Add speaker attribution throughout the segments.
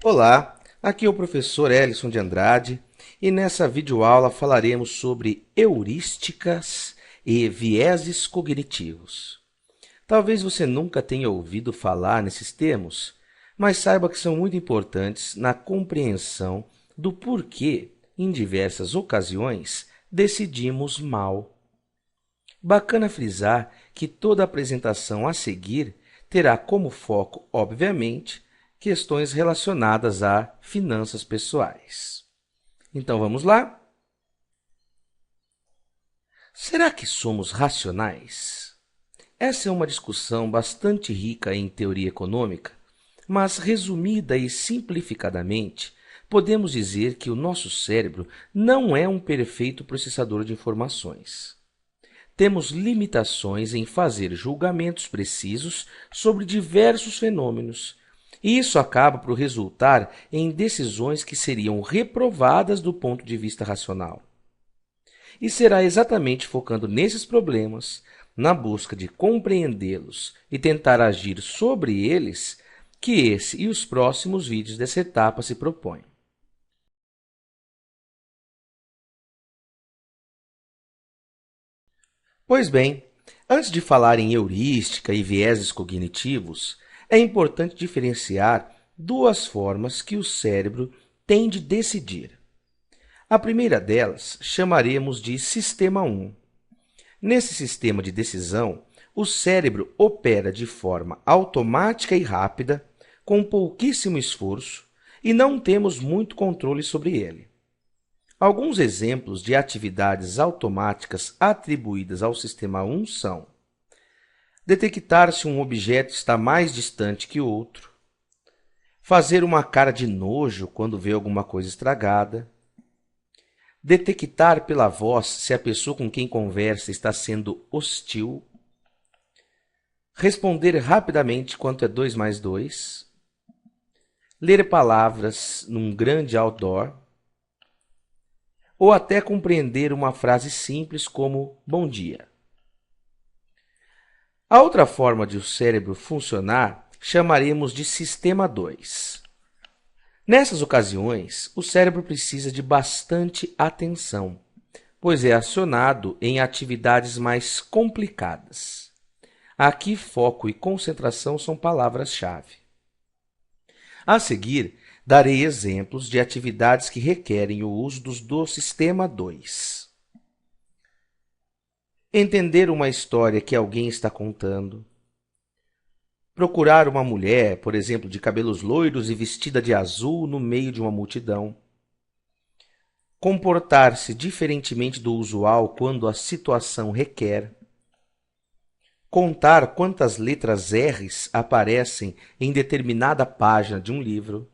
Speaker 1: Olá, aqui é o professor Elison de Andrade e nessa videoaula falaremos sobre heurísticas e vieses cognitivos. Talvez você nunca tenha ouvido falar nesses termos, mas saiba que são muito importantes na compreensão do porquê, em diversas ocasiões, decidimos mal. Bacana frisar que toda apresentação a seguir terá como foco, obviamente, questões relacionadas a finanças pessoais. Então vamos lá? Será que somos racionais? Essa é uma discussão bastante rica em teoria econômica, mas resumida e simplificadamente, podemos dizer que o nosso cérebro não é um perfeito processador de informações. Temos limitações em fazer julgamentos precisos sobre diversos fenômenos, e isso acaba por resultar em decisões que seriam reprovadas do ponto de vista racional. E será exatamente focando nesses problemas, na busca de compreendê-los e tentar agir sobre eles, que esse e os próximos vídeos dessa etapa se propõem. Pois bem, antes de falar em heurística e vieses cognitivos, é importante diferenciar duas formas que o cérebro tem de decidir. A primeira delas chamaremos de sistema 1. Nesse sistema de decisão, o cérebro opera de forma automática e rápida, com pouquíssimo esforço, e não temos muito controle sobre ele. Alguns exemplos de atividades automáticas atribuídas ao sistema 1 são: detectar se um objeto está mais distante que outro, fazer uma cara de nojo quando vê alguma coisa estragada, detectar pela voz se a pessoa com quem conversa está sendo hostil, responder rapidamente quanto é 2 mais 2, ler palavras num grande outdoor, ou até compreender uma frase simples como bom dia. A outra forma de o cérebro funcionar chamaremos de sistema 2. Nessas ocasiões, o cérebro precisa de bastante atenção, pois é acionado em atividades mais complicadas. Aqui, foco e concentração são palavras-chave. A seguir, darei exemplos de atividades que requerem o uso do sistema 2. Entender uma história que alguém está contando. Procurar uma mulher, por exemplo, de cabelos loiros e vestida de azul no meio de uma multidão. Comportar-se diferentemente do usual quando a situação requer. Contar quantas letras R's aparecem em determinada página de um livro.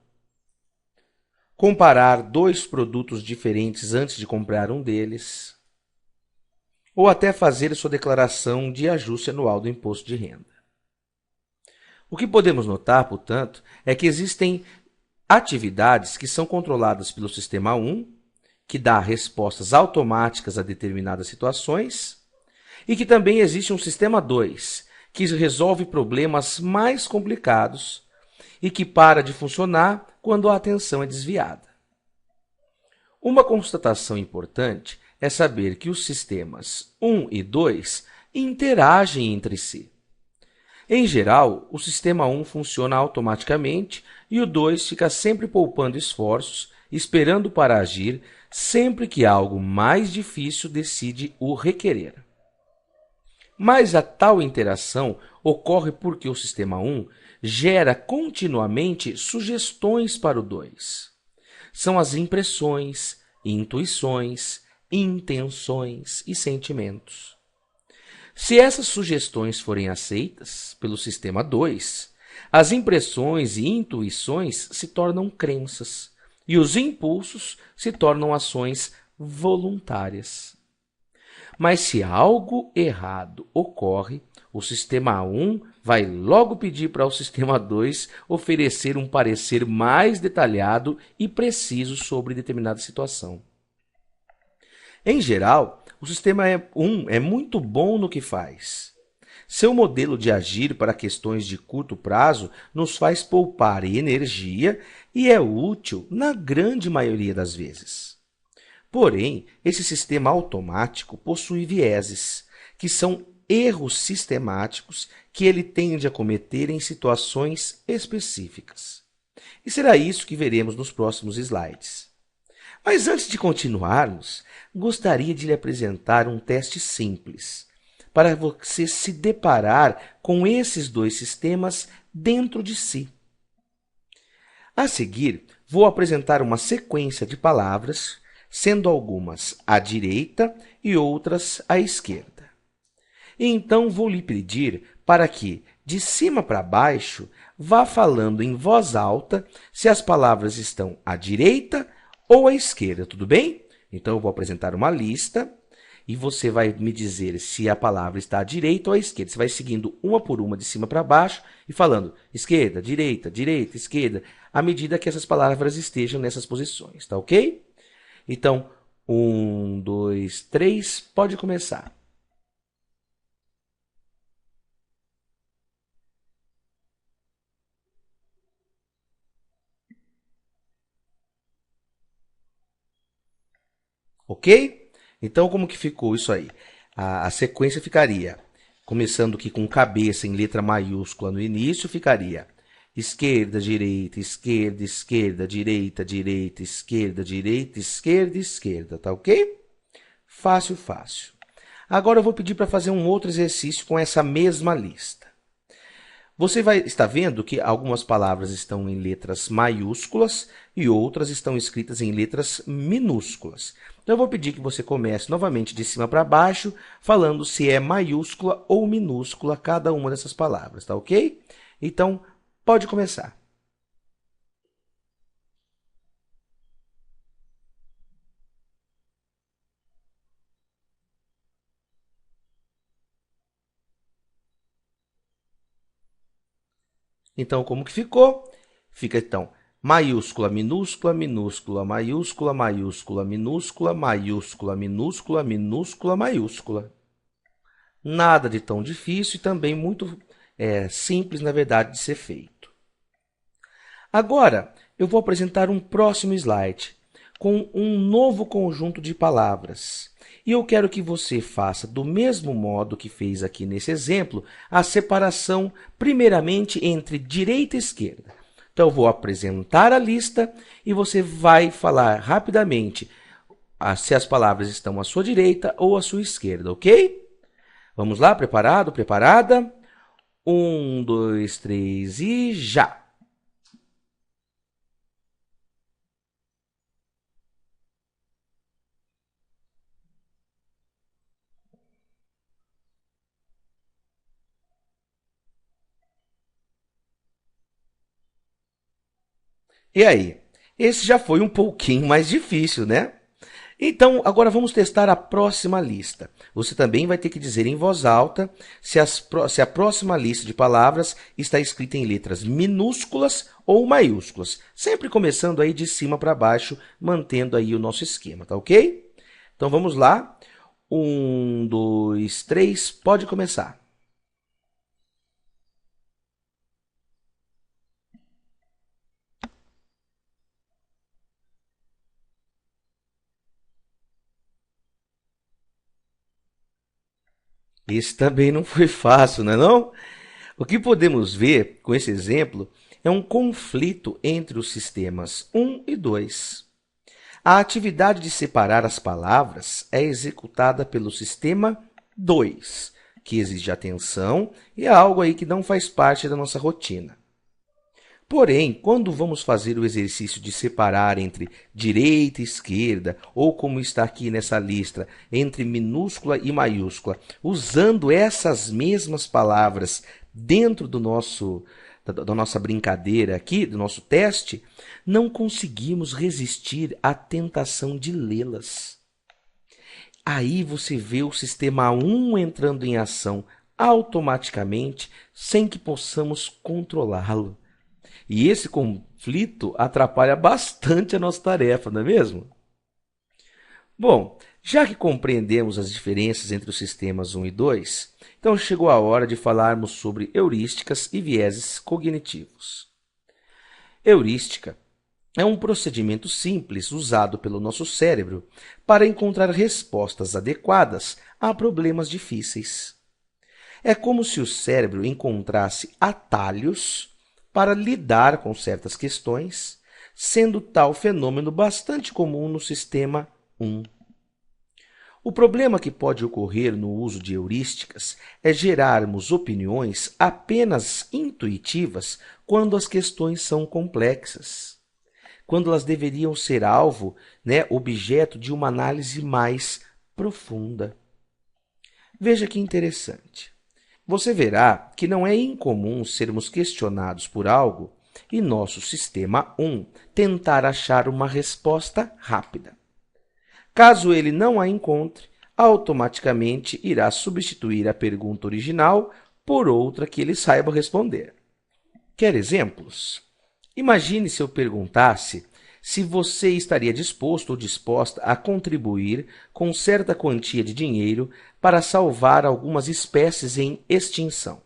Speaker 1: Comparar dois produtos diferentes antes de comprar um deles. Ou até fazer sua declaração de ajuste anual do imposto de renda. O que podemos notar, portanto, é que existem atividades que são controladas pelo sistema 1, que dá respostas automáticas a determinadas situações, e que também existe um sistema 2, que resolve problemas mais complicados e que para de funcionar quando a atenção é desviada. Uma constatação importante é saber que os sistemas 1 e 2 interagem entre si. Em geral, o sistema 1 funciona automaticamente e o 2 fica sempre poupando esforços, esperando para agir sempre que algo mais difícil decide o requerer. Mas a tal interação ocorre porque o sistema 1 gera continuamente sugestões para o 2. São as impressões, intuições, intenções e sentimentos. Se essas sugestões forem aceitas pelo sistema 2, as impressões e intuições se tornam crenças e os impulsos se tornam ações voluntárias. Mas se algo errado ocorre, o sistema 1 vai logo pedir para o sistema 2 oferecer um parecer mais detalhado e preciso sobre determinada situação. Em geral, o sistema 1 é muito bom no que faz. Seu modelo de agir para questões de curto prazo nos faz poupar energia e é útil na grande maioria das vezes. Porém, esse sistema automático possui vieses, que são erros sistemáticos que ele tende a cometer em situações específicas. E será isso que veremos nos próximos slides. Mas antes de continuarmos, gostaria de lhe apresentar um teste simples, para você se deparar com esses dois sistemas dentro de si. A seguir, vou apresentar uma sequência de palavras, sendo algumas à direita e outras à esquerda. E então vou lhe pedir para que, de cima para baixo, vá falando em voz alta se as palavras estão à direita ou à esquerda, tudo bem? Então eu vou apresentar uma lista e você vai me dizer se a palavra está à direita ou à esquerda. Você vai seguindo uma por uma de cima para baixo e falando esquerda, direita, direita, esquerda, à medida que essas palavras estejam nessas posições, tá ok? Então, 1, 2, 3, pode começar. Ok? Então, como que ficou isso aí? A sequência ficaria, começando aqui com cabeça em letra maiúscula no início, ficaria esquerda, direita, esquerda, esquerda, direita, direita, esquerda, direita, esquerda, esquerda, tá ok? Fácil, fácil. Agora eu vou pedir para fazer um outro exercício com essa mesma lista. Você vai estar vendo que algumas palavras estão em letras maiúsculas e outras estão escritas em letras minúsculas. Então, eu vou pedir que você comece novamente de cima para baixo, falando se é maiúscula ou minúscula cada uma dessas palavras, tá ok? Então, pode começar. Então, como que ficou? Fica, então, maiúscula, minúscula, minúscula, maiúscula, maiúscula, minúscula, maiúscula, minúscula, minúscula, maiúscula. Nada de tão difícil e também muito simples, na verdade, de ser feito. Agora, eu vou apresentar um próximo slide com um novo conjunto de palavras. E eu quero que você faça, do mesmo modo que fez aqui nesse exemplo, a separação, primeiramente, entre direita e esquerda. Então, eu vou apresentar a lista e você vai falar rapidamente se as palavras estão à sua direita ou à sua esquerda, ok? Vamos lá? Preparado? Preparada? 1, 2, 3 e já! E aí? Esse já foi um pouquinho mais difícil, né? Então, agora vamos testar a próxima lista. Você também vai ter que dizer em voz alta se a próxima lista de palavras está escrita em letras minúsculas ou maiúsculas. Sempre começando aí de cima para baixo, mantendo aí o nosso esquema, tá ok? Então, vamos lá. 1, 2, 3, pode começar. Esse também não foi fácil, não é não? O que podemos ver com esse exemplo é um conflito entre os sistemas 1 e 2. A atividade de separar as palavras é executada pelo sistema 2, que exige atenção e é algo aí que não faz parte da nossa rotina. Porém, quando vamos fazer o exercício de separar entre direita e esquerda, ou como está aqui nessa lista, entre minúscula e maiúscula, usando essas mesmas palavras dentro da nossa brincadeira aqui, do nosso teste, não conseguimos resistir à tentação de lê-las. Aí você vê o sistema 1 entrando em ação automaticamente, sem que possamos controlá-lo. E esse conflito atrapalha bastante a nossa tarefa, não é mesmo? Bom, Já que compreendemos as diferenças entre os sistemas 1 e 2, então chegou a hora de falarmos sobre heurísticas e vieses cognitivos. Heurística é um procedimento simples usado pelo nosso cérebro para encontrar respostas adequadas a problemas difíceis. É como se o cérebro encontrasse atalhos para lidar com certas questões, sendo tal fenômeno bastante comum no sistema 1. O problema que pode ocorrer no uso de heurísticas é gerarmos opiniões apenas intuitivas quando as questões são complexas, quando elas deveriam ser alvo, objeto de uma análise mais profunda. Veja que interessante. Você verá que não é incomum sermos questionados por algo e nosso sistema 1 tentar achar uma resposta rápida. Caso ele não a encontre, automaticamente irá substituir a pergunta original por outra que ele saiba responder. Quer exemplos? Imagine se eu perguntasse se você estaria disposto ou disposta a contribuir com certa quantia de dinheiro para salvar algumas espécies em extinção.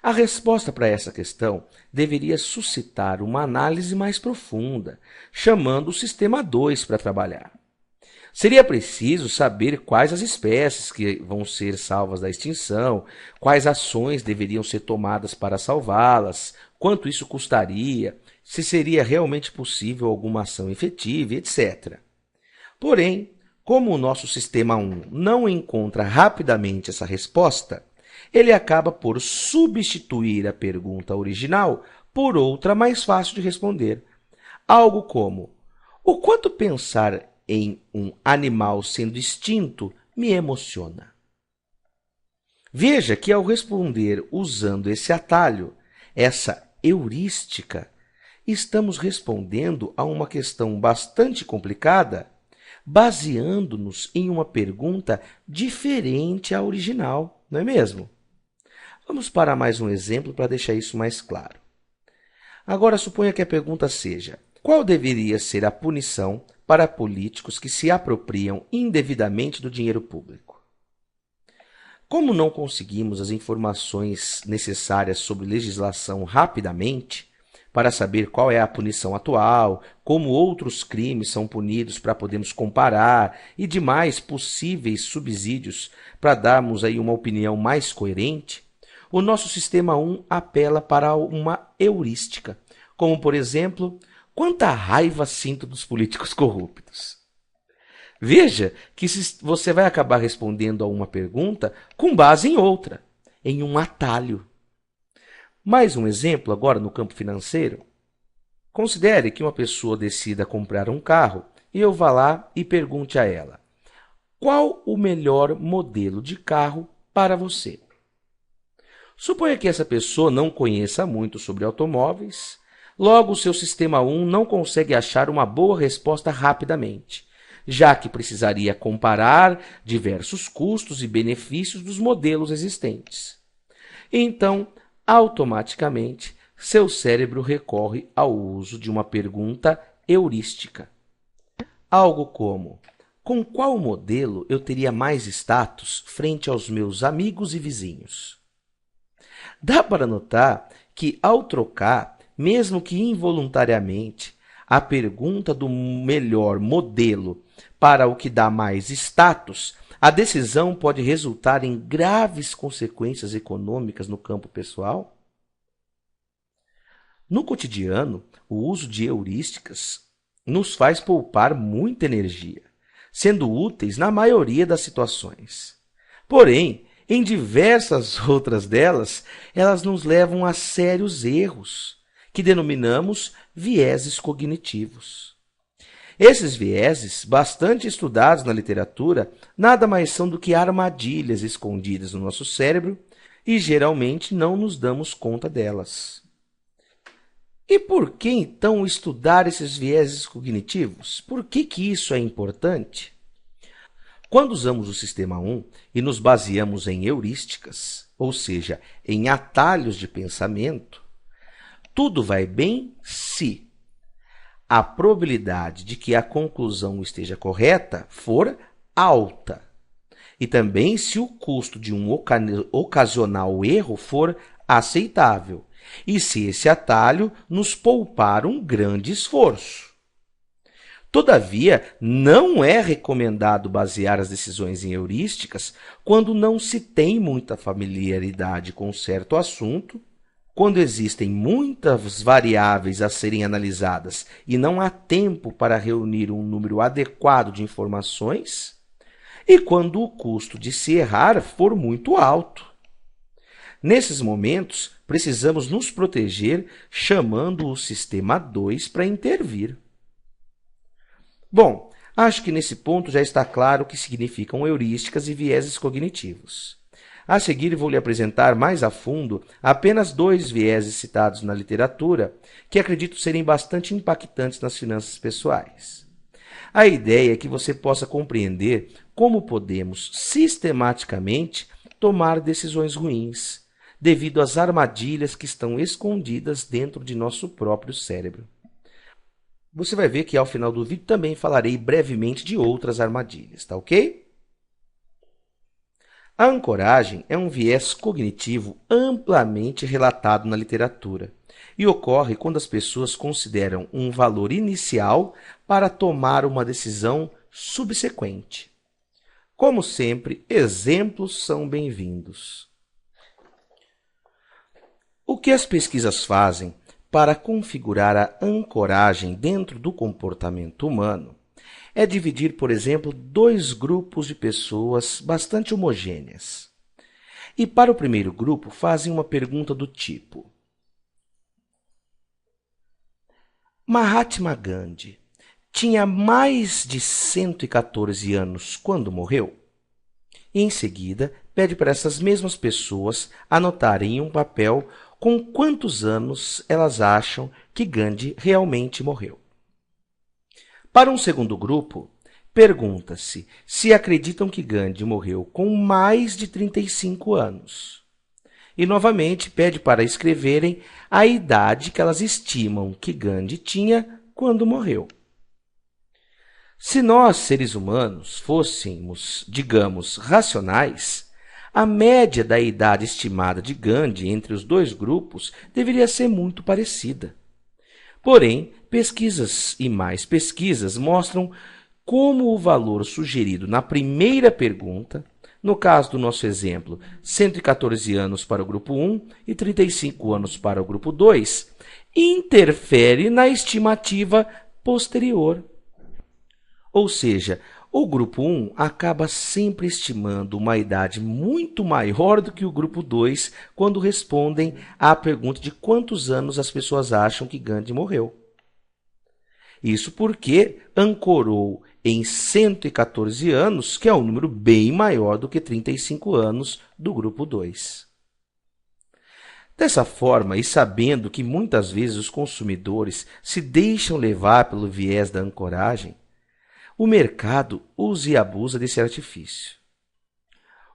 Speaker 1: A resposta para essa questão deveria suscitar uma análise mais profunda, chamando o sistema 2 para trabalhar. Seria preciso saber quais as espécies que vão ser salvas da extinção, quais ações deveriam ser tomadas para salvá-las, quanto isso custaria, se seria realmente possível alguma ação efetiva, etc. Porém, como o nosso sistema 1 não encontra rapidamente essa resposta, ele acaba por substituir a pergunta original por outra mais fácil de responder. Algo como: o quanto pensar em um animal sendo extinto me emociona. Veja que ao responder usando esse atalho, essa heurística, estamos respondendo a uma questão bastante complicada, baseando-nos em uma pergunta diferente à original, não é mesmo? Vamos para mais um exemplo para deixar isso mais claro. Agora, suponha que a pergunta seja: qual deveria ser a punição para políticos que se apropriam indevidamente do dinheiro público? Como não conseguimos as informações necessárias sobre legislação rapidamente, para saber qual é a punição atual, como outros crimes são punidos para podermos comparar e demais possíveis subsídios para darmos aí uma opinião mais coerente, o nosso sistema 1 apela para uma heurística, como, por exemplo, quanta raiva sinto dos políticos corruptos. Veja que você vai acabar respondendo a uma pergunta com base em outra, em um atalho. Mais um exemplo agora no campo financeiro. Considere que uma pessoa decida comprar um carro e eu vá lá e pergunte a ela: qual o melhor modelo de carro para você? Suponha que essa pessoa não conheça muito sobre automóveis, logo o seu sistema 1 não consegue achar uma boa resposta rapidamente, já que precisaria comparar diversos custos e benefícios dos modelos existentes. Então, automaticamente, seu cérebro recorre ao uso de uma pergunta heurística. Algo como: com qual modelo eu teria mais status frente aos meus amigos e vizinhos? Dá para notar que, ao trocar, mesmo que involuntariamente, a pergunta do melhor modelo para o que dá mais status, a decisão pode resultar em graves consequências econômicas no campo pessoal? No cotidiano, o uso de heurísticas nos faz poupar muita energia, sendo úteis na maioria das situações. Porém, em diversas outras delas, elas nos levam a sérios erros, que denominamos vieses cognitivos. Esses vieses, bastante estudados na literatura, nada mais são do que armadilhas escondidas no nosso cérebro e geralmente não nos damos conta delas. E por que então estudar esses vieses cognitivos? Por que isso é importante? Quando usamos o sistema 1 e nos baseamos em heurísticas, ou seja, em atalhos de pensamento, tudo vai bem se a probabilidade de que a conclusão esteja correta for alta. E também se o custo de um ocasional erro for aceitável. E se esse atalho nos poupar um grande esforço. Todavia, não é recomendado basear as decisões em heurísticas quando não se tem muita familiaridade com certo assunto, quando existem muitas variáveis a serem analisadas e não há tempo para reunir um número adequado de informações, e quando o custo de se errar for muito alto. Nesses momentos, precisamos nos proteger chamando o sistema 2 para intervir. Bom, acho que nesse ponto já está claro o que significam heurísticas e vieses cognitivos. A seguir, vou lhe apresentar mais a fundo apenas 2 vieses citados na literatura que acredito serem bastante impactantes nas finanças pessoais. A ideia é que você possa compreender como podemos sistematicamente tomar decisões ruins, devido às armadilhas que estão escondidas dentro de nosso próprio cérebro. Você vai ver que ao final do vídeo também falarei brevemente de outras armadilhas, tá ok? A ancoragem é um viés cognitivo amplamente relatado na literatura e ocorre quando as pessoas consideram um valor inicial para tomar uma decisão subsequente. Como sempre, exemplos são bem-vindos. O que as pesquisas fazem para configurar a ancoragem dentro do comportamento humano é dividir, por exemplo, 2 grupos de pessoas bastante homogêneas. E para o primeiro grupo, fazem uma pergunta do tipo: Mahatma Gandhi tinha mais de 114 anos quando morreu? E, em seguida, pede para essas mesmas pessoas anotarem em um papel com quantos anos elas acham que Gandhi realmente morreu. Para um segundo grupo, pergunta-se se acreditam que Gandhi morreu com mais de 35 anos. E, novamente, pede para escreverem a idade que elas estimam que Gandhi tinha quando morreu. Se nós, seres humanos, fôssemos, digamos, racionais, a média da idade estimada de Gandhi entre os 2 grupos deveria ser muito parecida. Porém, pesquisas e mais pesquisas mostram como o valor sugerido na primeira pergunta, no caso do nosso exemplo, 114 anos para o grupo 1 e 35 anos para o grupo 2, interfere na estimativa posterior. Ou seja, o grupo 1 acaba sempre estimando uma idade muito maior do que o grupo 2 quando respondem à pergunta de quantos anos as pessoas acham que Gandhi morreu. Isso porque ancorou em 114 anos, que é um número bem maior do que 35 anos do grupo 2. Dessa forma, e sabendo que muitas vezes os consumidores se deixam levar pelo viés da ancoragem, o mercado usa e abusa desse artifício.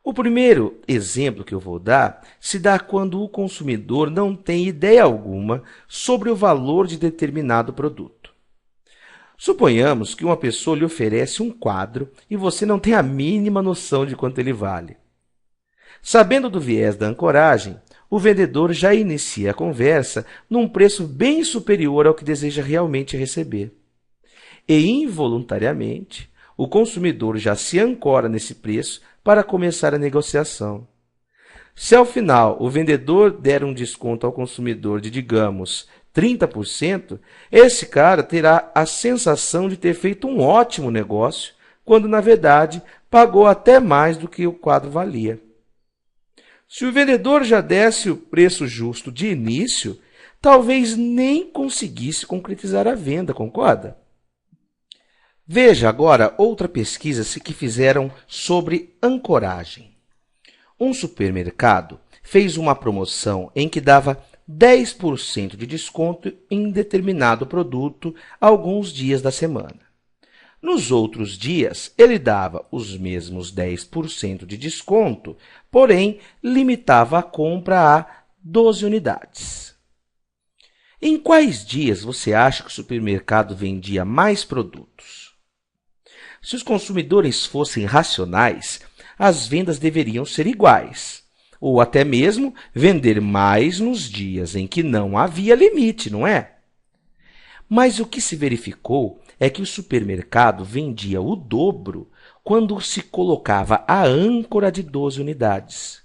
Speaker 1: O primeiro exemplo que eu vou dar se dá quando o consumidor não tem ideia alguma sobre o valor de determinado produto. Suponhamos que uma pessoa lhe oferece um quadro e você não tem a mínima noção de quanto ele vale. Sabendo do viés da ancoragem, o vendedor já inicia a conversa num preço bem superior ao que deseja realmente receber. E, involuntariamente, o consumidor já se ancora nesse preço para começar a negociação. Se, ao final, o vendedor der um desconto ao consumidor de, digamos, 30%, esse cara terá a sensação de ter feito um ótimo negócio, quando, na verdade, pagou até mais do que o quadro valia. Se o vendedor já desse o preço justo de início, talvez nem conseguisse concretizar a venda, concorda? Veja agora outra pesquisa que fizeram sobre ancoragem. Um supermercado fez uma promoção em que dava 10% de desconto em determinado produto alguns dias da semana. Nos outros dias, ele dava os mesmos 10% de desconto, porém limitava a compra a 12 unidades. Em quais dias você acha que o supermercado vendia mais produtos? Se os consumidores fossem racionais, as vendas deveriam ser iguais, ou até mesmo vender mais nos dias em que não havia limite, não é? Mas o que se verificou é que o supermercado vendia o dobro quando se colocava a âncora de 12 unidades.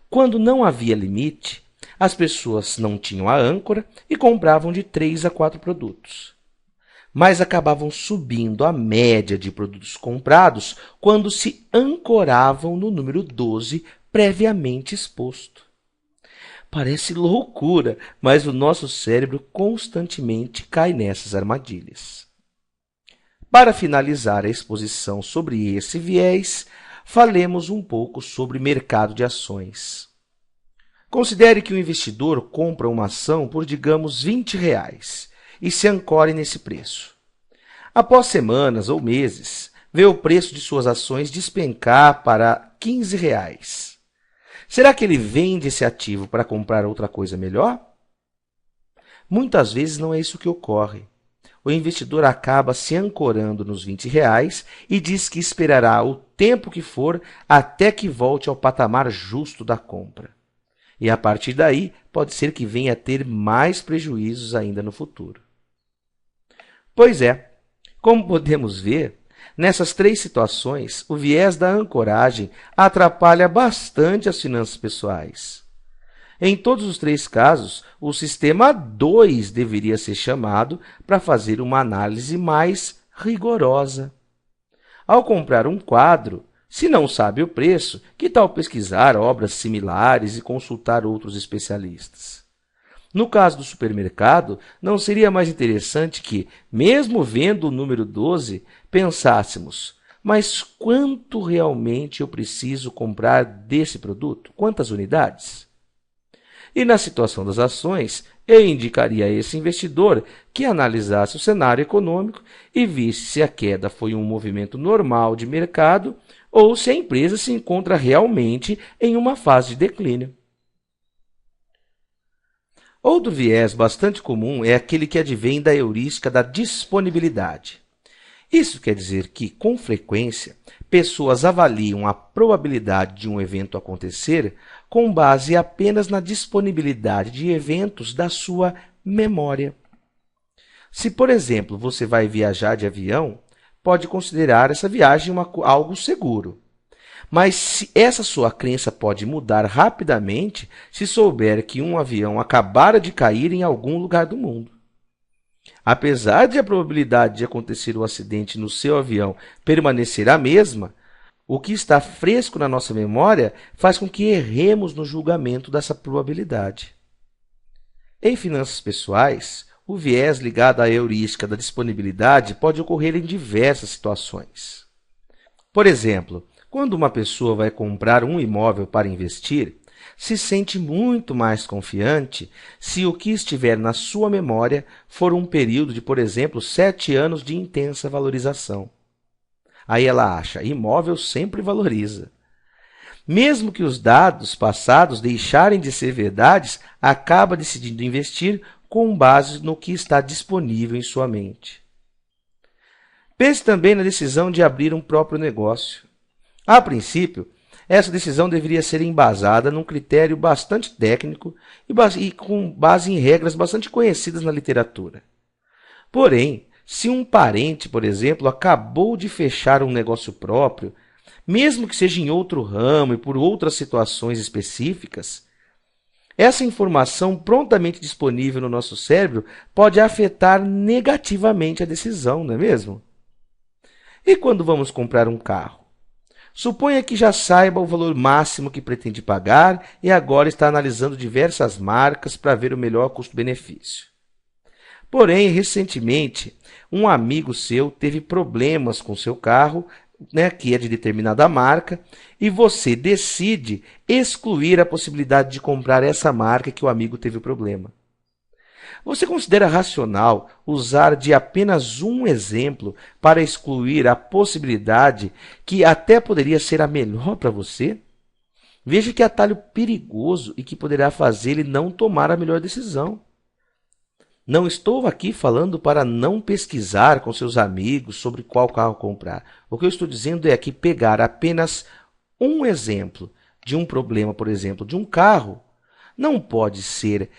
Speaker 1: Quando não havia limite, as pessoas não tinham a âncora e compravam de 3 a 4 produtos. Mas acabavam subindo a média de produtos comprados quando se ancoravam no número 12 previamente exposto. Parece loucura, mas o nosso cérebro constantemente cai nessas armadilhas. Para finalizar a exposição sobre esse viés, falemos um pouco sobre mercado de ações. Considere que o investidor compra uma ação por, digamos, R$ 20 e se ancore nesse preço. Após semanas ou meses, vê o preço de suas ações despencar para R$ 15. Será que ele vende esse ativo para comprar outra coisa melhor? Muitas vezes não é isso que ocorre. O investidor acaba se ancorando nos R$ 20 e diz que esperará o tempo que for até que volte ao patamar justo da compra. E a partir daí, pode ser que venha a ter mais prejuízos ainda no futuro. Pois é, como podemos ver, nessas 3 situações, o viés da ancoragem atrapalha bastante as finanças pessoais. Em todos os 3 casos, o sistema 2 deveria ser chamado para fazer uma análise mais rigorosa. Ao comprar um quadro, se não sabe o preço, que tal pesquisar obras similares e consultar outros especialistas? No caso do supermercado, não seria mais interessante que, mesmo vendo o número 12, pensássemos: mas quanto realmente eu preciso comprar desse produto? Quantas unidades? E na situação das ações, eu indicaria a esse investidor que analisasse o cenário econômico e visse se a queda foi um movimento normal de mercado ou se a empresa se encontra realmente em uma fase de declínio. Outro viés bastante comum é aquele que advém da heurística da disponibilidade. Isso quer dizer que, com frequência, pessoas avaliam a probabilidade de um evento acontecer com base apenas na disponibilidade de eventos da sua memória. Se, por exemplo, você vai viajar de avião, pode considerar essa viagem algo seguro. Mas essa sua crença pode mudar rapidamente se souber que um avião acabara de cair em algum lugar do mundo. Apesar de a probabilidade de acontecer o acidente no seu avião permanecer a mesma, o que está fresco na nossa memória faz com que erremos no julgamento dessa probabilidade. Em finanças pessoais, o viés ligado à heurística da disponibilidade pode ocorrer em diversas situações. Por exemplo, quando uma pessoa vai comprar um imóvel para investir, se sente muito mais confiante se o que estiver na sua memória for um período de, por exemplo, 7 anos de intensa valorização. Aí ela acha, imóvel sempre valoriza. Mesmo que os dados passados deixarem de ser verdades, acaba decidindo investir com base no que está disponível em sua mente. Pense também na decisão de abrir um próprio negócio. A princípio, essa decisão deveria ser embasada num critério bastante técnico e com base em regras bastante conhecidas na literatura. Porém, se um parente, por exemplo, acabou de fechar um negócio próprio, mesmo que seja em outro ramo e por outras situações específicas, essa informação prontamente disponível no nosso cérebro pode afetar negativamente a decisão, não é mesmo? E quando vamos comprar um carro? Suponha que já saiba o valor máximo que pretende pagar e agora está analisando diversas marcas para ver o melhor custo-benefício. Porém, recentemente, um amigo seu teve problemas com seu carro, que é de determinada marca, e você decide excluir a possibilidade de comprar essa marca que o amigo teve o problema. Você considera racional usar de apenas um exemplo para excluir a possibilidade que até poderia ser a melhor para você? Veja que atalho perigoso e que poderá fazer ele não tomar a melhor decisão. Não estou aqui falando para não pesquisar com seus amigos sobre qual carro comprar. O que eu estou dizendo é que pegar apenas um exemplo de um problema, por exemplo, de um carro, não pode ser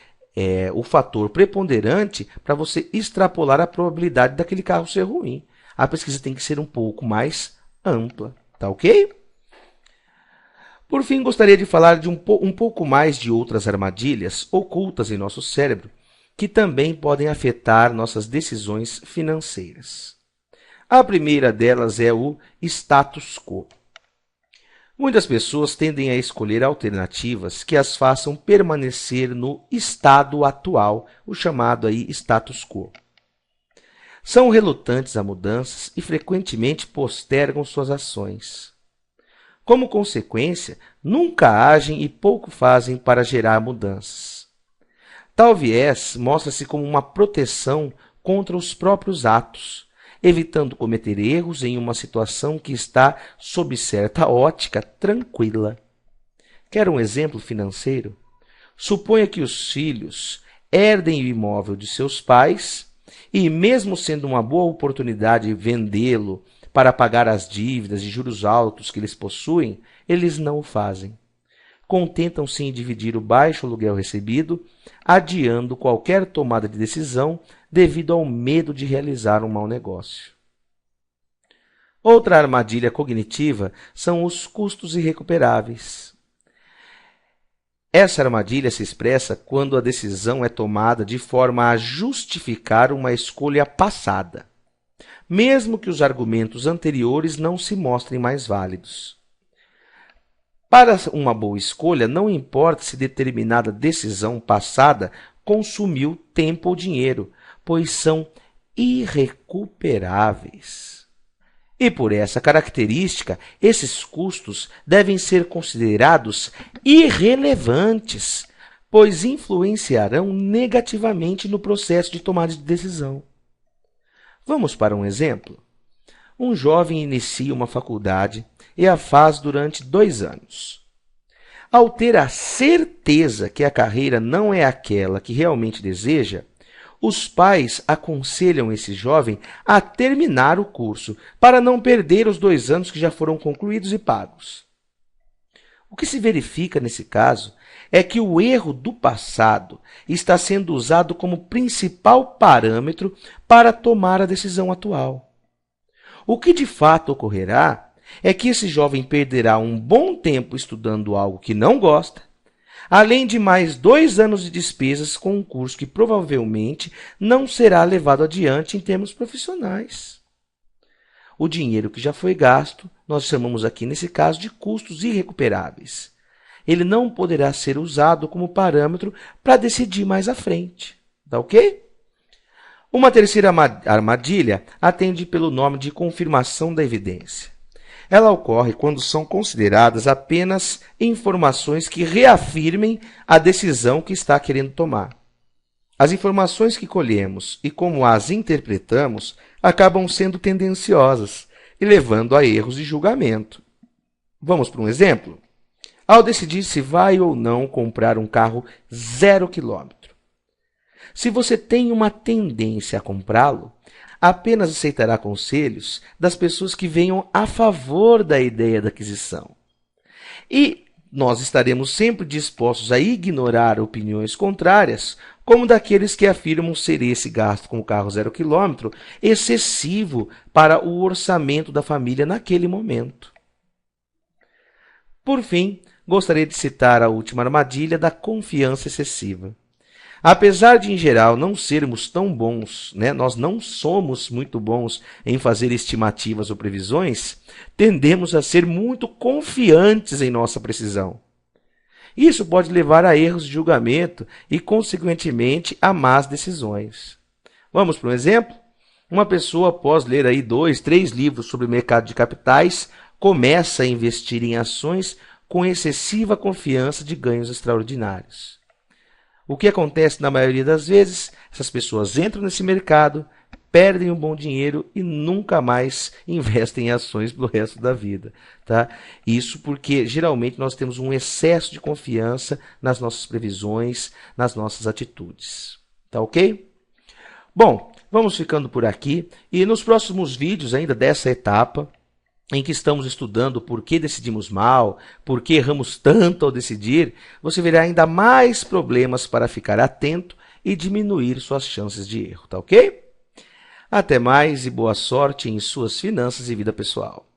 Speaker 1: o fator preponderante para você extrapolar a probabilidade daquele carro ser ruim. A pesquisa tem que ser um pouco mais ampla, tá ok? Por fim, gostaria de falar de um pouco mais de outras armadilhas ocultas em nosso cérebro que também podem afetar nossas decisões financeiras. A primeira delas é o status quo. Muitas pessoas tendem a escolher alternativas que as façam permanecer no estado atual, o chamado aí status quo. São relutantes a mudanças e frequentemente postergam suas ações. Como consequência, nunca agem e pouco fazem para gerar mudanças. Tal viés mostra-se como uma proteção contra os próprios atos, evitando cometer erros em uma situação que está, sob certa ótica, tranquila. Quer um exemplo financeiro? Suponha que os filhos herdem o imóvel de seus pais e, mesmo sendo uma boa oportunidade vendê-lo para pagar as dívidas e juros altos que eles possuem, eles não o fazem. Contentam-se em dividir o baixo aluguel recebido, adiando qualquer tomada de decisão devido ao medo de realizar um mau negócio. Outra armadilha cognitiva são os custos irrecuperáveis. Essa armadilha se expressa quando a decisão é tomada de forma a justificar uma escolha passada, mesmo que os argumentos anteriores não se mostrem mais válidos. Para uma boa escolha, não importa se determinada decisão passada consumiu tempo ou dinheiro, pois são irrecuperáveis. E por essa característica, esses custos devem ser considerados irrelevantes, pois influenciarão negativamente no processo de tomada de decisão. Vamos para um exemplo? Um jovem inicia uma faculdade e a faz durante 2 anos. Ao ter a certeza que a carreira não é aquela que realmente deseja, os pais aconselham esse jovem a terminar o curso para não perder os 2 anos que já foram concluídos e pagos. O que se verifica nesse caso é que o erro do passado está sendo usado como principal parâmetro para tomar a decisão atual. O que de fato ocorrerá é que esse jovem perderá um bom tempo estudando algo que não gosta, além de mais 2 anos de despesas com um curso que provavelmente não será levado adiante em termos profissionais. O dinheiro que já foi gasto, nós chamamos aqui nesse caso de custos irrecuperáveis. Ele não poderá ser usado como parâmetro para decidir mais à frente. Tá ok? Uma terceira armadilha atende pelo nome de confirmação da evidência. Ela ocorre quando são consideradas apenas informações que reafirmem a decisão que está querendo tomar. As informações que colhemos e como as interpretamos acabam sendo tendenciosas e levando a erros de julgamento. Vamos para um exemplo? Ao decidir se vai ou não comprar um carro 0 km. Se você tem uma tendência a comprá-lo, apenas aceitará conselhos das pessoas que venham a favor da ideia da aquisição. E nós estaremos sempre dispostos a ignorar opiniões contrárias, como daqueles que afirmam ser esse gasto com o carro 0 km excessivo para o orçamento da família naquele momento. Por fim, gostaria de citar a última armadilha da confiança excessiva. Apesar de, em geral, não sermos tão bons, nós não somos muito bons em fazer estimativas ou previsões, tendemos a ser muito confiantes em nossa precisão. Isso pode levar a erros de julgamento e, consequentemente, a más decisões. Vamos para um exemplo? Uma pessoa, após ler aí 2, 3 livros sobre o mercado de capitais, começa a investir em ações com excessiva confiança de ganhos extraordinários. O que acontece na maioria das vezes? Essas pessoas entram nesse mercado, perdem um bom dinheiro e nunca mais investem em ações pelo resto da vida. Tá? Isso porque, geralmente, nós temos um excesso de confiança nas nossas previsões, nas nossas atitudes. Tá ok? Bom, vamos ficando por aqui e nos próximos vídeos ainda dessa etapa, em que estamos estudando por que decidimos mal, por que erramos tanto ao decidir, você verá ainda mais problemas para ficar atento e diminuir suas chances de erro, tá ok? Até mais e boa sorte em suas finanças e vida pessoal.